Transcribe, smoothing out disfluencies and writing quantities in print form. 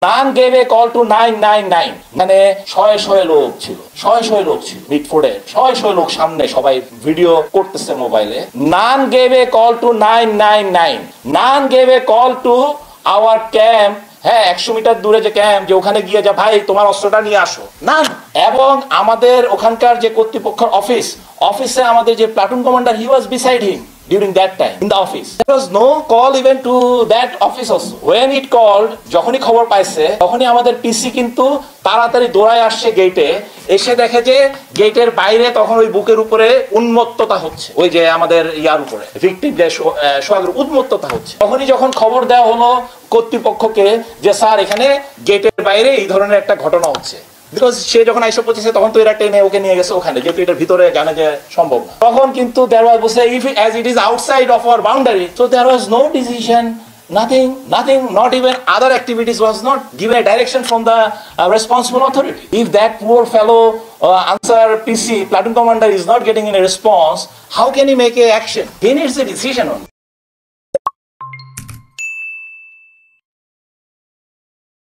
Naan gave a call to 999 মানে শয়ে লোক ছিল, শয়ে লোক ছিল মিটফোর্ডে, শয়ে লোক সামনে সবাই ভিডিও করতেছে মোবাইলে। None gave a call to 999, none gave a call to our camp, হ্যাঁ 100 মিটার দূরে যে ক্যাম্প, যে ওখানে গিয়ে যা ভাই তোমার অস্ত্রটা নিয়ে আসো না। এবং আমাদের ওখানকার যে কর্তৃপক্ষের অফিসে আমাদের যে platoon commander, he was beside him during that time in the office. There was no call even to that office also. When it called, যখনই খবর পাইছে তখনই আমাদের পিসি কিন্তু তাড়াতাড়ি দৌড়ায় আসছে গেটে, এসে দেখে যে গেটের বাইরে তখন ওই বুকের উপরে উন্মত্ততা হচ্ছে, ওই যে আমাদের ইয়ার উপরে ভিকটিম সোহাগের উন্মত্ততা হচ্ছে। তখনই যখন খবর দেওয়া হলো কর্তৃপক্ষকে যে স্যার এখানে গেটের বাইরে এই ধরনের একটা ঘটনা হচ্ছে, বিকজ সে যখন আইসা পৌঁছেছে তখন তো এরা টেনে ওকে নিয়ে গেছে ওখানে, যেহেতু এটার ভিতরে জানা যে সম্ভব না। তখন কিন্তু there was if as it is outside of our boundary, so there was no decision, nothing, not even other activities was not given a direction from the responsible authority. If that poor fellow answer PC platoon commander is not getting a response, how can he make a action? He needs a decision on